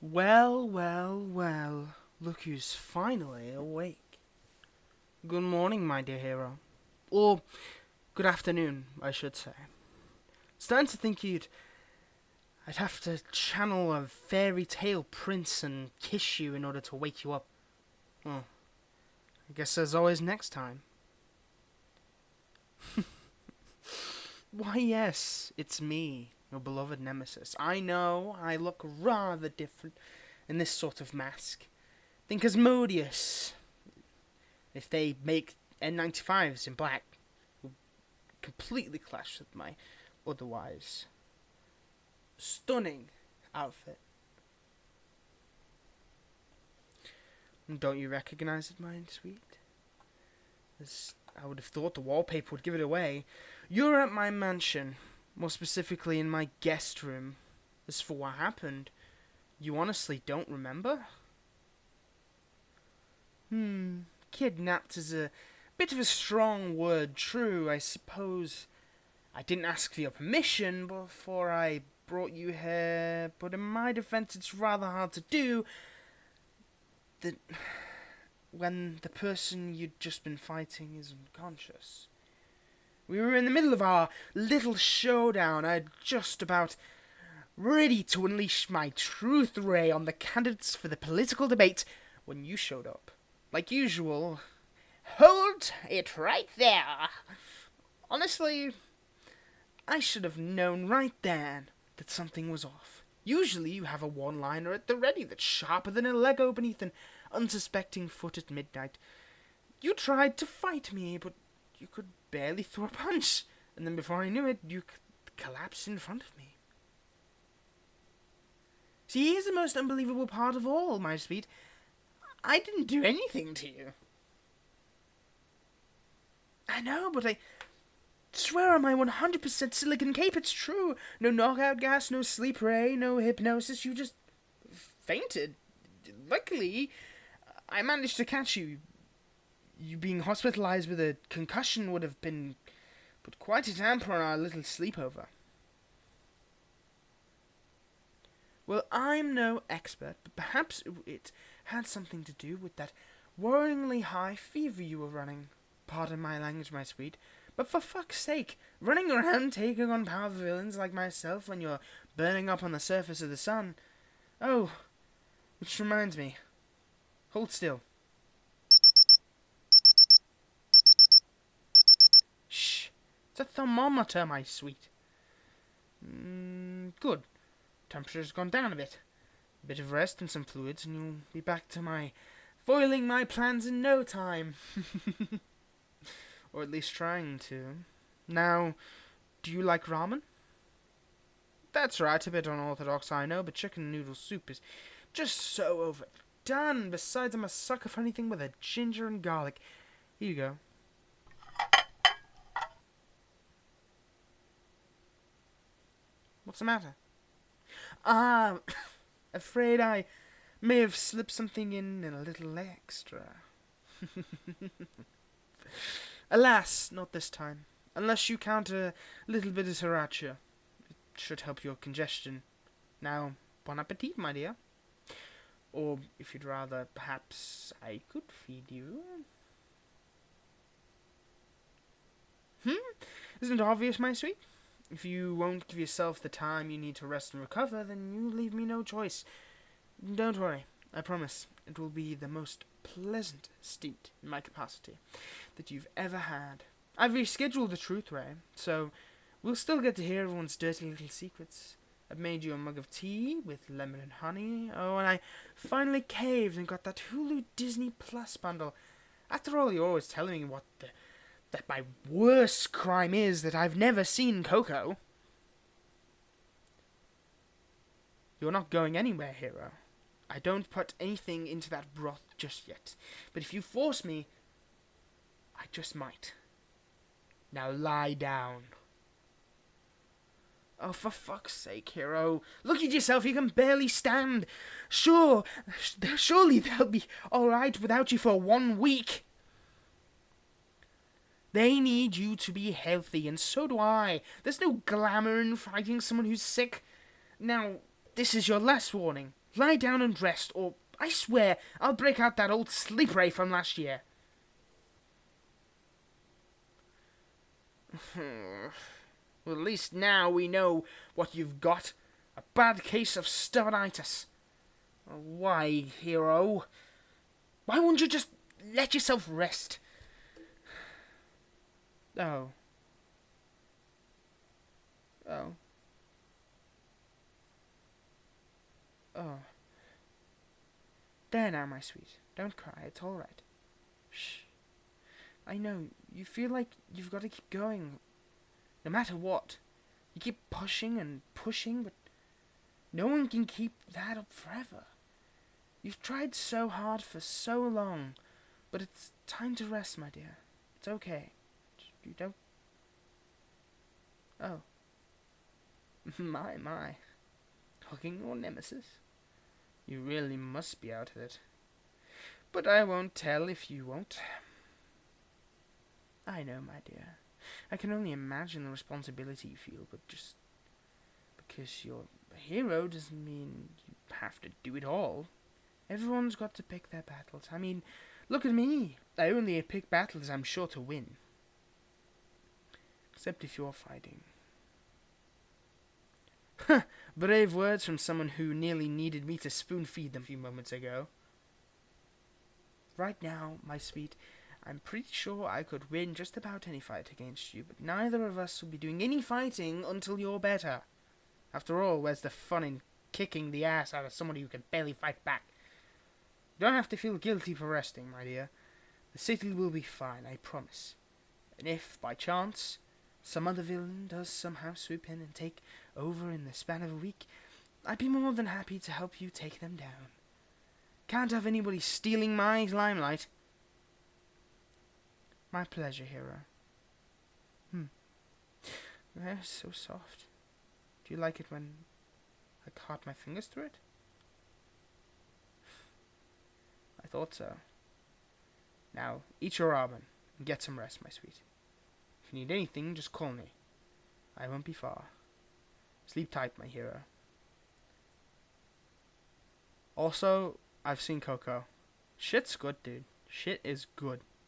Well, well, well. Look who's finally awake. Good morning, my dear hero. Or, good afternoon, I should say. Starting to think I'd have to channel a fairy tale prince and kiss you in order to wake you up. Well, I guess there's always next time. Why, yes, it's me, your beloved Nemesis. I know I look rather different in this sort of mask. Think Asmodeus. If they make N95s in black, will completely clash with my otherwise stunning outfit. Don't you recognize it, mine sweet? As I would have thought the wallpaper would give it away. You're at my mansion, more specifically in my guest room. As for what happened, you honestly don't remember? Kidnapped is a bit of a strong word, true, I suppose. I didn't ask for your permission before I brought you here, but in my defense it's rather hard to do that when the person you'd just been fighting is unconscious. We were in the middle of our little showdown. I'd just about ready to unleash my truth ray on the candidates for the political debate when you showed up. Like usual. Hold it right there. Honestly, I should have known right then that something was off. Usually you have a one-liner at the ready that's sharper than a Lego beneath an unsuspecting foot at midnight. You tried to fight me, but you could barely throw a punch. And then before I knew it, you collapsed in front of me. See, here's the most unbelievable part of all, my sweet. I didn't do anything to you. I know, but I swear on my 100% silicon cape it's true. No knockout gas, no sleep ray, no hypnosis. You just fainted. Luckily, I managed to catch you. You being hospitalized with a concussion would have been put quite a damper on our little sleepover. Well, I'm no expert, but perhaps it had something to do with that worryingly high fever you were running. Pardon my language, my sweet, but for fuck's sake, running around taking on powerful villains like myself when you're burning up on the surface of the sun. Oh, which reminds me. Hold still. Shh, it's a thermometer, my sweet. Good. Temperature's gone down a bit. A bit of rest and some fluids, and you'll be back to foiling my plans in no time. Or at least trying to. Now, do you like ramen? That's right, a bit unorthodox, I know, but chicken noodle soup is just so overdone. Besides, I'm a sucker for anything with a ginger and garlic. Here you go. What's the matter? Afraid I may have slipped something in a little extra. Alas, not this time. Unless you count a little bit of sriracha. It should help your congestion. Now, bon appetit, my dear. Or, if you'd rather, perhaps I could feed you. Isn't it obvious, my sweet? If you won't give yourself the time you need to rest and recover, then you leave me no choice. Don't worry, I promise. It will be the most pleasant stint in my capacity that you've ever had. I've rescheduled the truth ray, so we'll still get to hear everyone's dirty little secrets. I've made you a mug of tea with lemon and honey. Oh, and I finally caved and got that Hulu Disney Plus bundle. After all, you're always telling me that my worst crime is that I've never seen Coco. You're not going anywhere, hero. I don't put anything into that broth just yet. But if you force me, I just might. Now lie down. Oh, for fuck's sake, hero. Look at yourself, you can barely stand. Surely they'll be alright without you for 1 week. They need you to be healthy, and so do I. There's no glamour in fighting someone who's sick. Now, this is your last warning. Lie down and rest, or I swear I'll break out that old sleep ray from last year. Well, at least now we know what you've got. A bad case of stubbornitis. Why, hero? Why won't you just let yourself rest? Oh. Oh. Oh. There now, my sweet. Don't cry. It's all right. Shh. I know. You feel like you've got to keep going. No matter what. You keep pushing and pushing, but no one can keep that up forever. You've tried so hard for so long, but it's time to rest, my dear. It's okay. You don't... Oh. My. Hugging your nemesis? You really must be out of it. But I won't tell if you won't. I know, my dear. I can only imagine the responsibility you feel, but just because you're a hero doesn't mean you have to do it all. Everyone's got to pick their battles. I mean, look at me. I only pick battles I'm sure to win. Except if you're fighting. Brave words from someone who nearly needed me to spoon-feed them a few moments ago. Right now, my sweet, I'm pretty sure I could win just about any fight against you, but neither of us will be doing any fighting until you're better. After all, where's the fun in kicking the ass out of somebody who can barely fight back? You don't have to feel guilty for resting, my dear. The city will be fine, I promise. And if, by chance, some other villain does somehow swoop in and take over in the span of a week, I'd be more than happy to help you take them down. Can't have anybody stealing my limelight. My pleasure, hero. They're so soft. Do you like it when I caught my fingers through it? I thought so. Now, eat your ramen and get some rest, my sweet. If you need anything, just call me. I won't be far. Sleep tight, my hero. Also, I've seen Coco. Shit's good, dude. Shit is good.